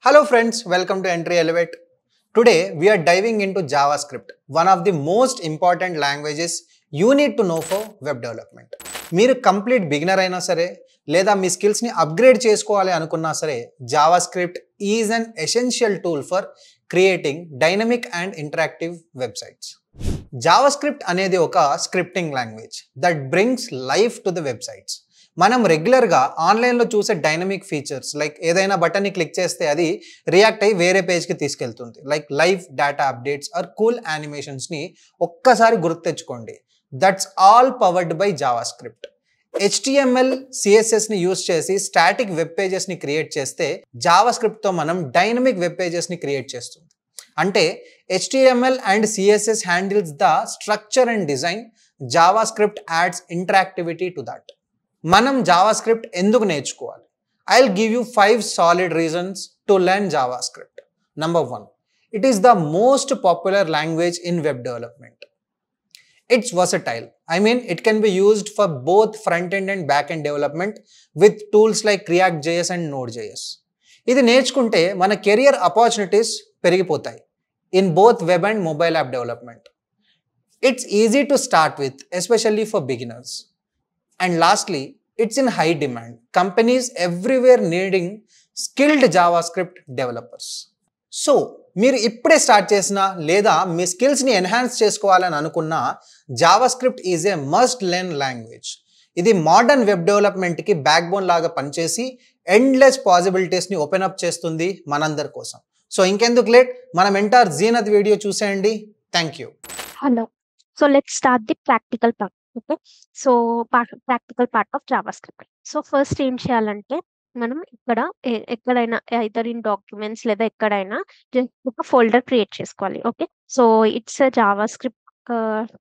Hello friends, welcome to Entry Elevate. Today we are diving into JavaScript, one of the most important languages you need to know for web development. మీరు complete beginner అయినా సరే లేదా మీ స్కిల్స్ని upgrade చేసుకోవాలి అనుకున్నా సరే JavaScript is an essential tool for creating dynamic and interactive websites. JavaScript అనేది ఒక scripting language that brings life to the websites. మనం రెగ్యులర్గా ఆన్లైన్లో చూసే డైనమిక్ ఫీచర్స్ లైక్ ఏదైనా బటన్ని క్లిక్ చేస్తే అది రియాక్ట్ అయ్యి వేరే పేజ్కి తీసుకెళ్తుంది. Like live data updates or cool యానిమేషన్స్ని ఒక్కసారి గుర్తు తెచ్చుకోండి. That's all powered by JavaScript. HTML, CSSని యూస్ చేసి స్టాటిక్ వెబ్ పేజెస్ని క్రియేట్ చేస్తే జావాస్క్రిప్ట్తో మనం డైనమిక్ వెబ్ పేజెస్ని క్రియేట్ చేస్తుంది. అంటే HTML and CSS handles the structure and design, JavaScript ads interactivity to that. మనం జావాస్క్రిప్ట్ ఎందుకు నేర్చుకోవాలి? I'll give you 5 solid reasons to learn JavaScript. Number 1, it is the most popular language in web development. It's versatile. I mean, it can be used for both front-end and back-end development with tools like React.js and Node.js. ఇది నేర్చుకుంటే మన career opportunities పెరిగిపోతాయి in both web and mobile app development. It's easy to start with, especially for beginners. And lastly, it's in high demand. Companies everywhere needing skilled JavaScript developers. So మీరు ఇప్పుడే start చేసినా లేదా మీ స్కిల్స్ని enhance చేసుకోవాలని అనుకున్నా JavaScript is a must learn language. ఇది modern web డెవలప్మెంట్కి back bone లాగా పనిచేసి ఎండ్లెస్ పాసిబిలిటీస్ని ఓపెన్ అప్ చేస్తుంది మనందరి కోసం. సో ఇంకెందుకు లేట్, మనం ఎంటర్ జీనత్ వీడియో చూసేయండి. Thank you. Hello. So let's start the practical part. Okay. So practical part of JavaScript. So first ఏం చేయాలంటే మనం ఇక్కడ ఎక్కడైనా ఐదర్ ఇన్ డాక్యుమెంట్స్ లేదా ఎక్కడైనా జస్ట్ ఒక ఫోల్డర్ క్రియేట్ చేసుకోవాలి. Okay. So it's JavaScript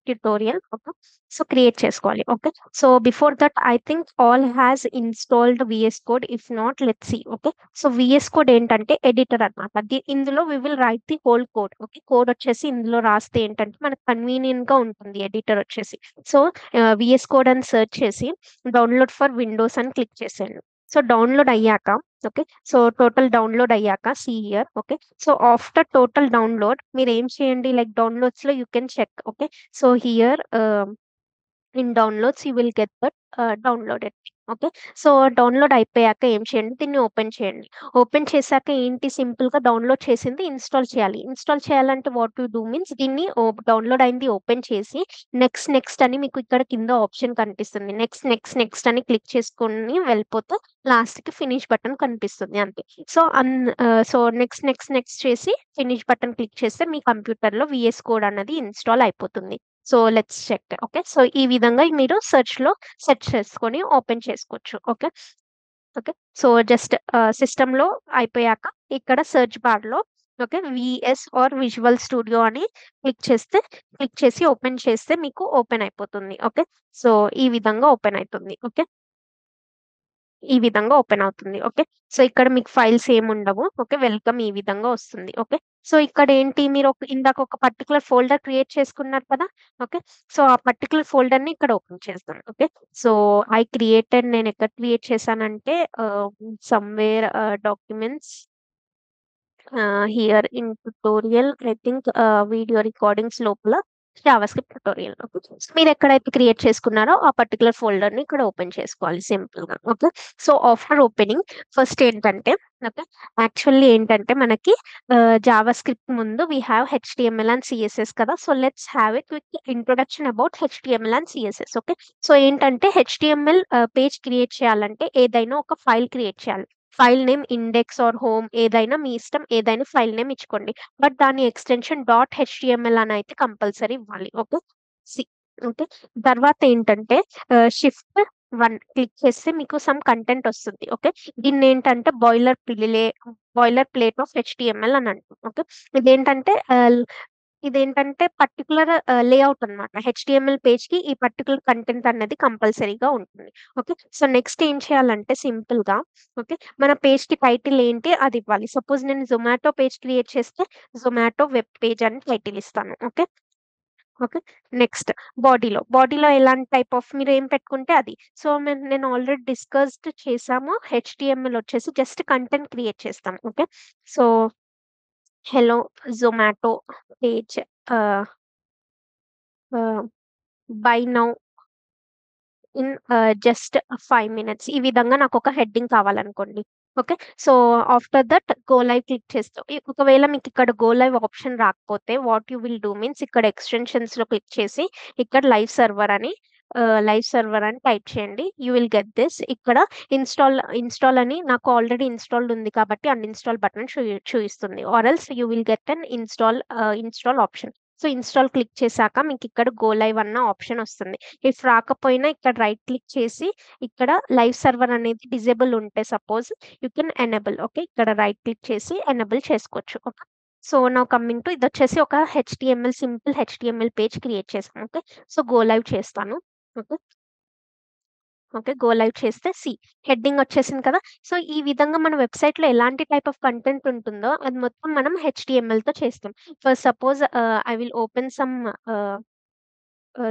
tutorial. Okay. So create చేసుకోవాలి. Okay. So before that I think all has installed VS code. If not let's see. Okay. So VS code ఏంటంటే editor అనమాట. ఇందులో we will write the whole code. Okay. Code వచ్చేసి ఇందులో రాస్తే ఏంటంటే మనకు convenient గా ఉంటుంది ఎడిటర్ వచ్చేసి. సో విఎస్ కోడ్ అని సెర్చ్ చేసి డౌన్లోడ్ ఫర్ విండోస్ అని క్లిక్ చేసేయండి. సో డౌన్లోడ్ అయ్యాక ఓకే. సో టోటల్ డౌన్లోడ్ అయ్యాక see here. Okay. So after total download మీరు ఏం చేయండి, లైక్ డౌన్లోడ్స్ లో you can check. Okay. So here in downloads you will get that downloaded. Okay. So download అయిపోయాక ఏం చేయండి, దీన్ని ఓపెన్ చేయండి. ఓపెన్ చేశాక ఏంటి, సింపుల్ గా డౌన్లోడ్ చేసింది ఇన్స్టాల్ చేయాలి. ఇన్స్టాల్ చేయాలంటే వాట్ టు డూ మీన్స్ దీన్ని డౌన్లోడ్ అయింది ఓపెన్ చేసి నెక్స్ట్ నెక్స్ట్ అని మీకు ఇక్కడ కింద ఆప్షన్ కనిపిస్తుంది. నెక్స్ట్ నెక్స్ట్ నెక్స్ట్ అని క్లిక్ చేసుకొని వెళ్ళిపోతే లాస్ట్ కి ఫినిష్ బటన్ కనిపిస్తుంది అంతే. సో నెక్స్ట్ నెక్స్ట్ నెక్స్ట్ చేసి ఫినిష్ బటన్ క్లిక్ చేస్తే మీ కంప్యూటర్ లో విఎస్ కోడ్ అన్నది ఇన్స్టాల్ అయిపోతుంది. So let's check. Okay. So ఈ విధంగా మీరు సెర్చ్ చేసుకొని ఓపెన్ చేసుకోవచ్చు. Okay. Okay. So just system లో అయిపోయాక ఇక్కడ సెర్చ్ బార్ లో okay VS or visual studio అని క్లిక్ చేసి ఓపెన్ చేస్తే మీకు ఓపెన్ అయిపోతుంది. ఓకే. సో ఈ విధంగా ఓపెన్ అవుతుంది. ఓకే. ఈ విధంగా ఓపెన్ అవుతుంది. ఓకే. సో ఇక్కడ మీకు ఫైల్స్ ఏముండవు. ఓకే. వెల్కమ్ ఈ విధంగా వస్తుంది. ఓకే. సో ఇక్కడ ఏంటి, మీరు ఇందాక ఒక పర్టికులర్ ఫోల్డర్ క్రియేట్ చేసుకున్నారు కదా. ఓకే. సో ఆ పర్టికులర్ ఫోల్డర్ ని ఇక్కడ ఓపెన్ చేస్తాను. ఓకే. సో నేను ఎక్కడ క్రియేట్ చేశానంటే somewhere documents here in tutorial I think video recordings లోపల జావాస్క్రిప్ట్ ట్యుటోరియల్. ఓకే. మీరు ఎక్కడైతే క్రియేట్ చేసుకున్నారో ఆ పర్టికులర్ ఫోల్డర్ ని ఇక్కడ ఓపెన్ చేసుకోవాలి సింపుల్ గా. Okay. So after opening first ఏంటంటే ఓకే యాక్చువల్లీ ఏంటంటే మనకి జావాస్క్రిప్ట్ ముందు we have HTML and CSS కదా. So let's have a quick introduction about HTML and CSS. Okay. So ఏంటంటే హెచ్టిఎంఎల్ పేజ్ క్రియేట్ చేయాలంటే ఏదైనా ఒక ఫైల్ క్రియేట్ చేయాలి. File name index or home ఏదైనా మీ ఇష్టం, ఏదైనా ఫైల్ నేమ్ ఇచ్చుకోండి. బట్ దాని ఎక్స్టెన్షన్ డాట్ హెచ్టిఎంఎల్ అని అయితే కంపల్సరీ ఇవ్వాలి. ఓకే. ఓకే. తర్వాత ఏంటంటే షిఫ్ట్ 1 క్లిక్ చేస్తే మీకు సమ్ కంటెంట్ వస్తుంది. ఓకే. దీన్ని ఏంటంటే బాయిలర్ ప్లేట్ ఆఫ్ హెచ్టిఎంఎల్ అని అంటాం. ఓకే. ఇదేంటంటే పర్టికులర్ లేఅవుట్ అనమాట. హెచ్టిఎంఎల్ పేజ్ కి ఈ పర్టికులర్ కంటెంట్ అనేది కంపల్సరీగా ఉంటుంది. ఓకే. సో నెక్స్ట్ ఏం చేయాలంటే సింపుల్ గా ఓకే మన పేజ్ కి టైటిల్ ఏంటి అది ఇవ్వాలి. సపోజ్ నేను జొమాటో పేజ్ క్రియేట్ చేస్తే జొమాటో వెబ్ పేజ్ అని టైటిల్ ఇస్తాను. ఓకే. ఓకే. నెక్స్ట్ బాడీలో ఎలాంటి టైప్ ఆఫ్ మీరు ఏం పెట్టుకుంటే అది. సో, నేను ఆల్రెడీ డిస్కస్డ్ చేసాము. హెచ్‌టీఎంఎల్ వచ్చేసి జస్ట్ కంటెంట్ క్రియేట్ చేస్తాం. Okay. So, hello Zomato page ah, ah, by now in just 5 minutes ఈ విధంగా నాకొక హెడ్డింగ్ కావాలనుకోండి. Okay. So, after that go live click చేస్తాం. ఒకవేళ మీకిక్కడ గో లైవ్ ఆప్షన్ రాకపోతే what you will do means ఇక్కడ ఎక్స్‌టెన్షన్స్‌లో క్లిక్ చేసి ఇక్కడ లైవ్ సర్వర్ అని టైప్ చేయండి. You will get this. ఇక్కడ ఇన్‌స్టాల్ అని నాకు ఆల్రెడీ ఇన్‌స్టాల్డ్ ఉంది కాబట్టి అన్‌ఇన్‌స్టాల్ బటన్ చూయిస్తుంది. Or else you will get uninstall option. So, install click చేశాక మీకిక్కడ గో లైవ్ అన్న ఆప్షన్ వస్తుంది. ఇఫ్ రాకపోయినా ఇక్కడ రైట్ క్లిక్ చేసి ఇక్కడ లైవ్ సర్వర్ అనేది డిజేబుల్ ఉంటే suppose you can enable. Okay. ఇక్కడ రైట్ క్లిక్ చేసి ఎనేబుల్ చేసుకోవచ్చు. Okay. So, now coming to ఇదొచ్చేసి ఒక సింపుల్ హెచ్‌టీఎంఎల్ పేజ్ క్రియేట్ చేసాం. ఓకే. సో, గో లైవ్ చేస్తాను. ఓకే. ఓకే. గో లైవ్ చేస్తే హెడ్డింగ్ వచ్చేసింది కదా! సో, ఈ విధంగా మన వెబ్‌సైట్‌లో ఎలాంటి టైప్ ఆఫ్ కంటెంట్ ఉంటుందో అది మొత్తం మనం హెచ్‌టీఎంఎల్‌తో చేస్తాం. For suppose I will open some ah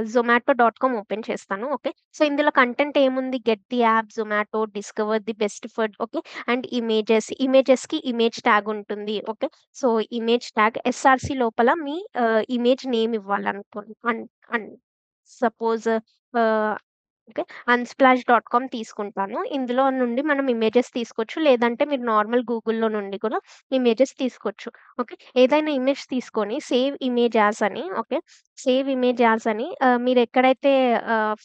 zomato.com open చేస్తాను. ఓకే. సో, ఇందులో కంటెంట్ ఏముంది? Get the app, Zomato, discover the best food. Okay. And ఇమేజెస్‌కి ఇమేజ్ ట్యాగ్ ఉంటుంది. Okay. So, image tag SRC లోపల మీ ఇమేజ్ నేమ్ ఇవ్వాలనుకోండి. And suppose ah, okay. Unsplash dot com తీసుకుంటాను. ఇందులో నుండి మనం ఇమేజెస్ తీసుకోవచ్చు. లేదంటే మీరు నార్మల్ గూగుల్‌లో నుండి కూడా ఇమేజెస్ తీసుకోవచ్చు. ఓకే. ఏదైనా ఇమేజ్ తీసుకొని సేవ్ ఇమేజ్ యాస్ అని మీరెక్కడైతే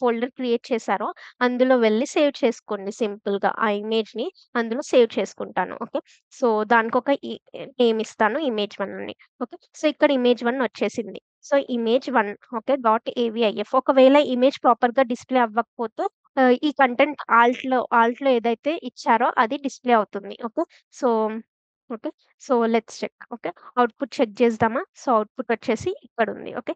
ఫోల్డర్ క్రియేట్ చేశారో అందులో వెళ్లి సేవ్ చేసుకోండి సింపుల్‌గా. ఆ ఇమేజ్‌ని అందులో సేవ్ చేసుకుంటాను. ఓకే. సో, దానికొక నేమ్ ఇస్తాను ఇమేజ్1 అని. ఓకే. సో, ఇక్కడ ఇమేజ్1 వచ్చేసింది. So, image one okay. .avif ఒకవేళ ఇమేజ్ ప్రాపర్‌గా డిస్‌ప్లే అవ్వకపోతే ఈ కంటెంట్ ఆల్ట్‌లో ఏదైతే ఇచ్చారో అది డిస్‌ప్లే అవుతుంది. Okay. So, okay. So, let's check. Okay. Output check చేద్దామా? సో, అవుట్‌పుట్ వచ్చేసి ఇక్కడుంది. ఓకే.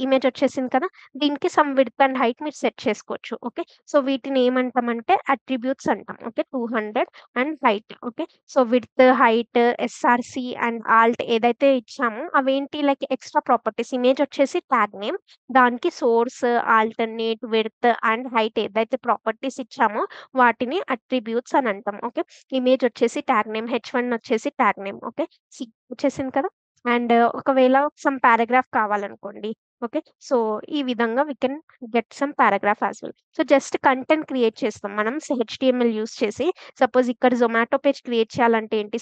ఇమేజ్ వచ్చేసింది కదా! దీనికి సమ్ విడ్త్ అండ్ హైట్ మీరు సెట్ చేసుకోవచ్చు. ఓకే. సో, వీటిని ఏమంటామంటే అట్రిబ్యూట్స్ అంటాం. Okay. 200 and height. Okay. So, width, height, SRC and alt ఏదైతే ఇచ్చామో అవేంటి లైక్ ఎక్స్‌ట్రా ప్రాపర్టీస్. ఇమేజ్ వచ్చేసి ట్యాగ్ నేమ్. దానికి source, alternate, width and height ఏదైతే ప్రాపర్టీస్ ఇచ్చామో వాటిని అట్రిబ్యూట్స్ అని అంటాం. ఓకే. ఇమేజ్ వచ్చేసి ట్యాగ్ నేమ్, హెచ్1 వచ్చేసి ట్యాగ్ నేమ్. ఓకే. సి వచ్చేసింది కదా! అండ్ ఒకవేళ సమ్ పారాగ్రాఫ్ కావాలనుకోండి. ఓకే. సో, ఈ విధంగా we can get some paragraph as well. So, just content create చేస్తాం మనం హెచ్‌టీఎంఎల్ యూజ్ చేసి. సపోజ్ ఇక్కడ జొమాటో పేజ్ క్రియేట్ చేయాలంటే ఏంటి?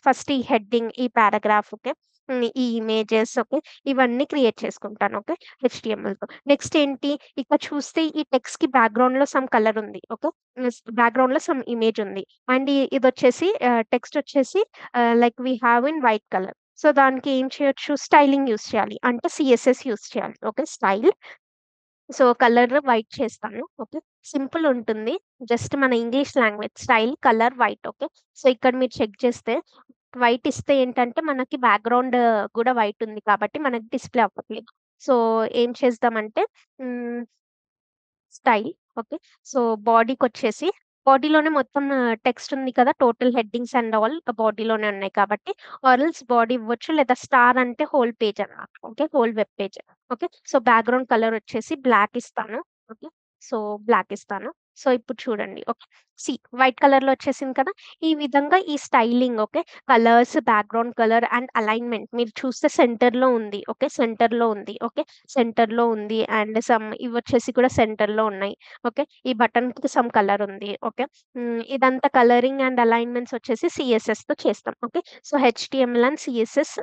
ఫస్ట్ ఈ హెడ్డింగ్, ఈ పారాగ్రాఫ్ ఓకే. ఈ ఇమేజెస్ ఓకే. ఇవన్నీ క్రియేట్ చేసుకుంటాను. ఓకే. హెచ్‌టీఎంఎల్‌తో. నెక్స్ట్ ఏంటి? ఇక్కడ చూస్తే ఈ టెక్స్ట్‌కి బ్యాక్‌గ్రౌండ్‌లో సమ్ కలర్ ఉంది. ఓకే. బ్యాక్‌గ్రౌండ్‌లో సమ్ ఇమేజ్ ఉంది. అండ్ ఇదొచ్చేసి టెక్స్ట్ వచ్చేసి like we have in white colour. So, దానికి ఏం చేయొచ్చు? స్టైలింగ్ యూజ్ చేయాలి. అంటే సీఎస్ఎస్ యూజ్ చేయాలి. ఓకే. సో, కలర్ వైట్ చేస్తాను. ఓకే. సింపుల్ ఉంటుంది. జస్ట్ మన English language style, colour white. Okay. So, ఇక్కడ మీరు చెక్ చేస్తే వైట్ ఇస్తే ఏంటంటే మనకి బ్యాక్‌గ్రౌండ్ గూడా వైట్ ఉంది కాబట్టి మనకి డిస్‌ప్లే అవ్వట్లేదు. సో, ఏం చేద్దామంటే హ్మ్. స్టైల్. ఓకే. సో, బాడీకొచ్చేసి బాడీలోనే మొత్తం టెక్స్ట్ ఉంది కదా! టోటల్ హెడ్డింగ్స్ అండ్ ఆల్ బాడీలోనే ఉన్నాయి కాబట్టి బాడీ ఇవ్వచ్చు లేదా స్టార్ అంటే హోల్ పేజ్ అన్నమాట. Okay. Whole web page. Okay. So, background colour వచ్చేసి బ్లాక్ ఇస్తాను. ఓకే. సో, బ్లాక్ ఇస్తాను. సో, ఇప్పుడు చూడండి. ఓకే. వైట్ కలర్‌లో వచ్చేసింది కదా! ఈ విధంగా ఈ styling okay. Colours, background colour and alignment మీరు చూస్తే సెంటర్‌లో ఉంది. ఓకే. సెంటర్‌లో ఉంది. ఓకే. సెంటర్‌లో ఉంది. అండ్ ఇవొచ్చేసి కూడా సెంటర్‌లో ఉన్నాయి. ఓకే. ఈ బటన్‌కి సమ్ కలర్ ఉంది. ఓకే. ఇదంతా కలరింగ్ అండ్ అలైన్‌మెంట్స్ వచ్చేసి సీఎస్ఎస్‌తో చేస్తాం. Okay. So, HTML and CSS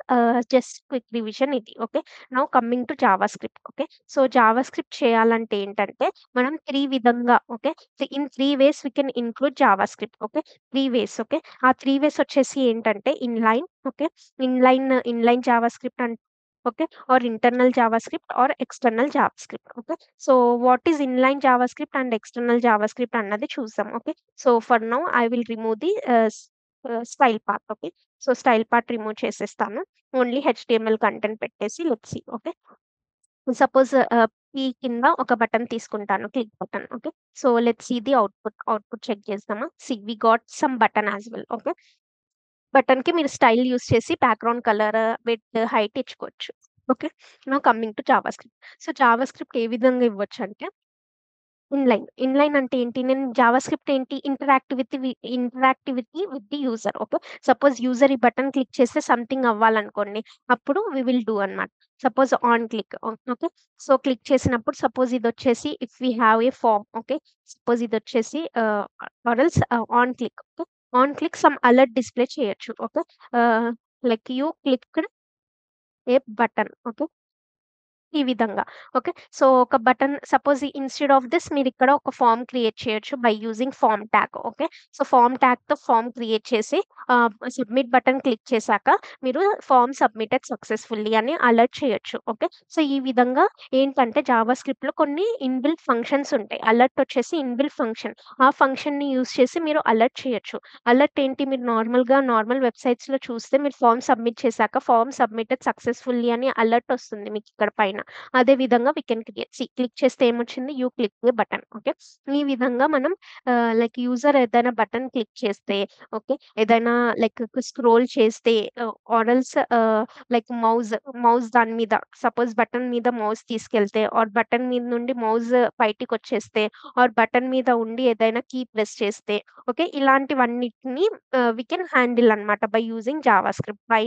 just quick revision ఇది. Okay. Now coming to JavaScript. Okay. So, JavaScript చేయాలంటే ఏంటంటే మనం 3 విధంగా okay. In 3 ways we can include JavaScript. Okay. 3 ways okay. ఆ 3 ways వచ్చేసి ఏంటంటే inline okay. Inline JavaScript okay or internal javascript or external javascript okay so what is inline javascript and external javascript అన్నది చూద్దాం okay so for now I will remove the style part okay so style part remove చేసేస్తాను only HTML content పెట్టేసి let's see okay suppose p కింద ఒక button తీసుకుంటాను click button okay so let's see the output check చేద్దామా see we got some button as well okay బటన్‌కి మీరు style use చేసి background colour, width, height ఇచ్చుకోవచ్చు. Okay. Now coming to JavaScript. So, JavaScript ఏ విధంగా ఇవ్వొచ్చంటే inline అంటే ఏంటి? నేను జావాస్క్రిప్ట్ ఏంటి? Interactivity with the user. Okay. Suppose user ఈ బటన్ క్లిక్ చేస్తే సంథింగ్ అవ్వాలనుకోండి. అప్పుడు వి విల్ డూ అన్నమాట. Suppose on click. Okay. So, click చేసినప్పుడు సపోజ్ ఇదొచ్చేసి if we have a form. Okay. Suppose ఇదొచ్చేసి or else on click. Okay. On click some alert display చేయొచ్చు. Okay. Ah, like you clicked a button. Okay. ఈ విధంగా. Okay. So, ఒక button suppose instead of this మీరిక్కడ ఒక form create చేయొచ్చు by using form tag. Okay. So, form ట్యాగ్‌తో form create చేసి submit button click చేశాక మీరు ఫార్మ్ సబ్మిటెడ్ సక్సెస్‌ఫుల్లీ అని అలర్ట్ చేయొచ్చు. ఓకే. సో, ఈ విధంగా ఏంటంటే జావాస్క్రిప్ట్‌లో కొన్ని ఇన్‌బిల్ట్ ఫంక్షన్స్ ఉంటాయి. అలర్ట్ వచ్చేసి ఇన్‌బిల్ట్ ఫంక్షన్. ఆ ఫంక్షన్‌ని యూజ్ చేసి మీరు అలర్ట్ చేయొచ్చు. అలర్ట్ ఏంటి మీరు నార్మల్ వెబ్‌సైట్స్‌లో చూస్తే మీరు ఫార్మ్ సబ్మిట్ చేశాక ఫార్మ్ సబ్మిటెడ్ సక్సెస్‌ఫుల్లీ అని అలర్ట్ వస్తుంది మీకిక్కడ పైన. అదే విధంగా వి కెన్ క్రియేట్. క్లిక్ చేస్తే ఏమొచ్చింది? You click the button. Okay. ఈ విధంగా మనం లైక్ యూజర్ ఏదైనా బటన్ క్లిక్ చేస్తే ఓకే. ఏదైనా లైక్ స్క్రోల్ చేస్తే ఆర్ ఎల్స్ లైక్ మౌస్ దాని మీద సపోజ్ బటన్ మీద మౌస్ తీసుకెళ్తే ఆర్ బటన్ మీద నుండి మౌస్ బయటికొచ్చేస్తే ఆర్ బటన్ మీద ఉండి ఏదైనా కీ ప్రెస్ చేస్తే ఓకే. ఇలాంటివన్నిటిని వి కెన్ హ్యాండిల్ అన్నమాట by using JavaScript. By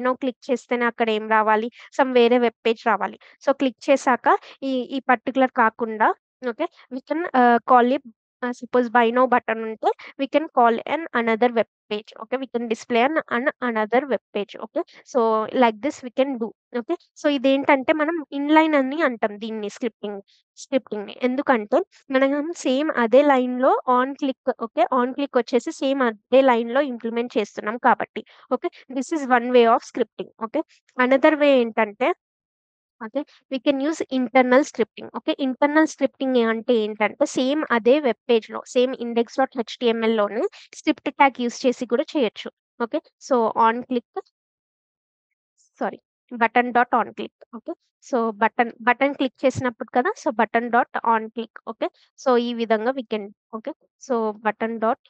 now click చేస్తేనే అక్కడ ఏం రావాలి? వేరే వెబ్ పేజ్ రావాలి. సో, క్లిక్ చేశాక ఈ పర్టిక్యులర్ కాకుండా okay. We can call it suppose by now button ఉంటే we can call another web page. Okay. We can display another web page. Okay. So, like this we can do. Okay. So, ఇదేంటంటే మనం inline అని అంటాం దీన్ని స్క్రిప్టింగ్‌ని. ఎందుకంటే మనం same అదే లైన్‌లో on click okay. On click వచ్చేసి సేమ్ అదే లైన్‌లో ఇంప్లిమెంట్ చేస్తున్నాం కాబట్టి. Okay. This is one way of scripting. Okay. Another way ఏంటంటే okay. We can use internal scripting. Okay. Internal scripting అంటే ఏంటంటే సేమ్ అదే వెబ్ పేజ్‌లో సేమ్ index.htmlలోనే స్క్రిప్ట్ ట్యాగ్ యూజ్ చేసి కూడా చేయొచ్చు. Okay. So, on click sorry button dot on click. Okay. So, button click చేసినప్పుడు కదా! So, button dot on click. Okay. So, ఈ విధంగా we can okay. So, button dot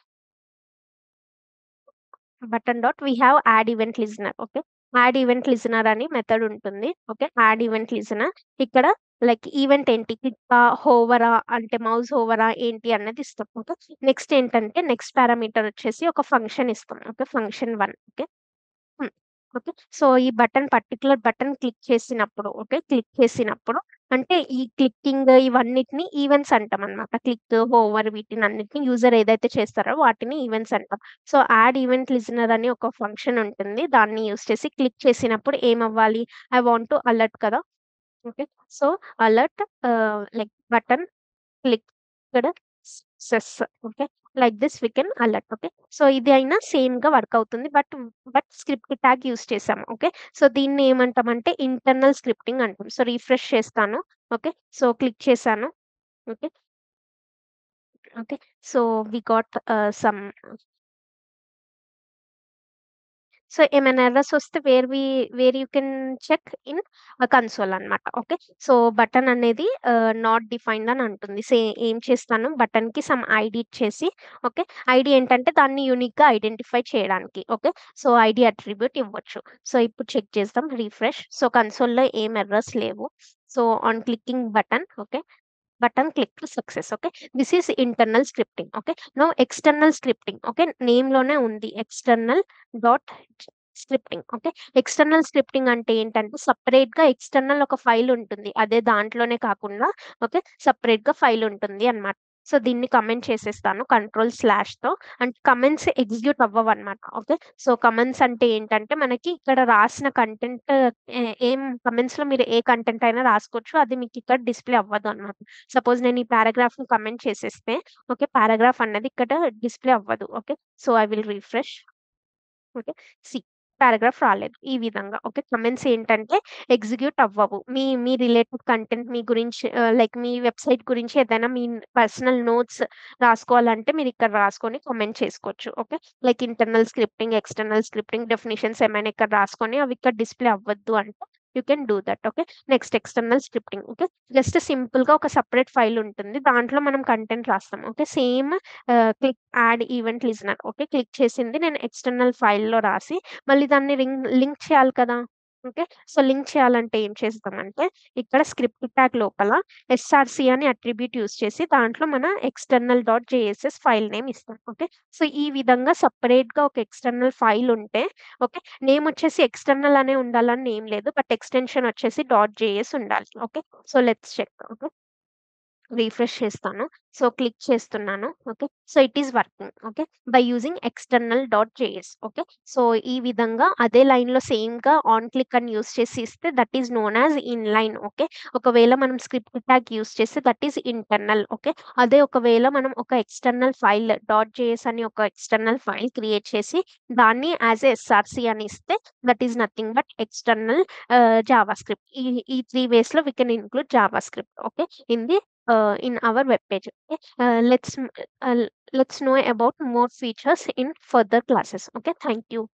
we have add event listener. Okay. Add event listener అని method ఉంటుంది. Okay. Add event listener ఇక్కడ like event ఏంటి? క్లిక్కా, హోవరా అంటే మౌస్ హోవరా ఏంటి అన్నది ఇస్తాం. ఓకే. నెక్స్ట్ ఏంటంటే నెక్స్ట్ పారామీటర్ వచ్చేసి ఒక ఫంక్షన్ ఇస్తాం. Okay. Function one okay. Hmm. Okay. So, ఈ పర్టిక్యులర్ బటన్ క్లిక్ చేసినప్పుడు ఓకే. క్లిక్ చేసినప్పుడు అంటే ఈ క్లిక్కింగ్ ఇవన్నిటిని ఈవెంట్స్ అంటామనమాట. క్లిక్, హోవర్ వీటినన్నిటిని యూజర్ ఏదైతే చేస్తారో వాటిని ఈవెంట్స్ అంటాం. సో, యాడ్ ఈవెంట్ లిజనర్ అని ఒక ఫంక్షన్ ఉంటుంది. దాన్ని యూజ్ చేసి క్లిక్ చేసినప్పుడు ఏమవ్వాలి? ఐ వాంట్ టు అలర్ట్ కదా! Okay. So, alert like button clicked success. Okay. Like this we can alert. Okay. So, ఇది అయినా సేమ్‌గా వర్క్ అవుతుంది. బట్ స్క్రిప్ట్ ట్యాగ్ యూజ్ చేసాము. ఓకే. సో, దీన్ని ఏమంటామంటే ఇంటర్నల్ స్క్రిప్టింగ్ అంటాం. సో, రిఫ్రెష్ చేస్తాను. ఓకే. సో, క్లిక్ చేశాను. Okay. Okay. So, we got some so, ఏమైనా ఎర్రర్స్ వస్తే where you can check in console అన్నమాట. ఓకే. సో, బటన్ అనేది నాట్ డిఫైన్డ్ అని అంటుంది. ఏం చేస్తాను బటన్‌కి సమ్ ఐడీ ఇచ్చేసి ఓకే. ఐడీ ఏంటంటే దాన్ని యూనిక్‌గా ఐడెంటిఫై చేయడానికి. ఓకే. సో, ఐడీ అట్రిబ్యూట్ ఇవ్వచ్చు. సో, ఇప్పుడు చెక్ చేద్దాం రిఫ్రెష్. సో, కన్సోల్‌లో ఏం ఎర్రర్స్ లేవు. So, on clicking button okay. Button click success. Okay. This is internal scripting. Okay. Now external scripting. Okay. నేమ్‌లోనే ఉంది. External dot scripting. Okay. External scripting అంటే ఏంటంటే సెపరేట్‌గా ఎక్స్‌టర్నల్ ఒక ఫైల్ ఉంటుంది. అదే దాంట్లోనే కాకుండా ఓకే. సెపరేట్‌గా ఫైల్ ఉంటుంది అన్నమాట. సో, దీన్ని కమెంట్ చేసేస్తాను కంట్రోల్/తో అండ్ కమెంట్స్ ఎగ్జిక్యూట్ అవ్వవన్నమాట. ఓకే. సో, కమెంట్స్ అంటే ఏంటంటే మనకి ఇక్కడ రాసిన కంటెంట్ ఏం కమెంట్స్‌లో మీరు ఏ కంటెంట్ అయినా రాసుకోవచ్చు. అది మీకిక్కడ డిస్‌ప్లే అవ్వదు అన్నమాట. సపోజ్ నేను ఈ పారాగ్రాఫ్‌ని కమెంట్ చేసేస్తే ఓకే. పారాగ్రాఫ్ అన్నది ఇక్కడ డిస్‌ప్లే అవ్వదు. Okay. So, I will refresh. Okay. See paragraph రాలేదు. ఈ విధంగా ఓకే. కామెంట్స్ ఏంటంటే ఎగ్జిక్యూట్ అవ్వవు. మీ రిలేటెడ్ కంటెంట్ మీ గురించి లైక్ మీ వెబ్‌సైట్ గురించి ఏదైనా మీ పర్సనల్ నోట్స్ రాసుకోవాలంటే మీరిక్కడ రాసుకొని కామెంట్ చేసుకోవచ్చు. Okay. Like internal scripting, external scripting definitions ఏమైనా ఇక్కడ రాసుకొని అవి ఇక్కడ డిస్‌ప్లే అవ్వద్దు అంటే you can do that. Okay. Next external scripting. Okay. Just సింపుల్‌గా ఒక సెపరేట్ ఫైల్ ఉంటుంది. దాంట్లో మనం కంటెంట్ రాస్తాం. Okay. Same click add event listener okay. Click చేసింది నేను ఎక్స్‌టర్నల్ ఫైల్‌లో రాసి మళ్ళీ దాన్ని లింక్ చేయాలి కదా! ఓకే. సో, లింక్ చేయాలంటే ఏం చేస్తామంటే ఇక్కడ స్క్రిప్ట్ ట్యాగ్ లోపల ఎస్ఆర్‌సి అని అట్రిబ్యూట్ యూజ్ చేసి దాంట్లో మన external dot JSS file name ఇస్తాం. ఓకే. సో, ఈ విధంగా సెపరేట్‌గా ఒక ఎక్స్‌టర్నల్ ఫైల్ ఉంటే ఓకే. నేమ్ వచ్చేసి ఎక్స్‌టర్నల్ అనే ఉండాలని ఏం లేదు. బట్ ఎక్స్‌టెన్షన్ వచ్చేసి డాట్ జేఎస్ ఉండాలి. Okay. So, let's check. Okay. Refresh చేస్తాను. సో, క్లిక్ చేస్తున్నాను. Okay. So, it is working. Okay. By using external dot JS. Okay. So, ఈ విధంగా అదే లైన్‌లో సేమ్‌గా ఆన్ క్లిక్ అని యూజ్ చేసి ఇస్తే that is known as inline. Okay. ఒకవేళ మనం స్క్రిప్ట్ ట్యాగ్ యూజ్ చేస్తే దట్ ఈస్ ఇంటర్నల్. ఓకే. అదే ఒకవేళ మనం ఒక ఎక్స్‌టర్నల్ ఫైల్ డాట్ జేఎస్ అని ఒక ఎక్స్‌టర్నల్ ఫైల్ క్రియేట్ చేసి దాన్ని యాస్ ఎ ఎస్ఆర్‌సి అని ఇస్తే that is nothing but external JavaScript. ఈ 3 వేస్‌లో we can include JavaScript. Okay. In the in our web page. Okay. Let's know about more features in further classes. Okay. Thank you.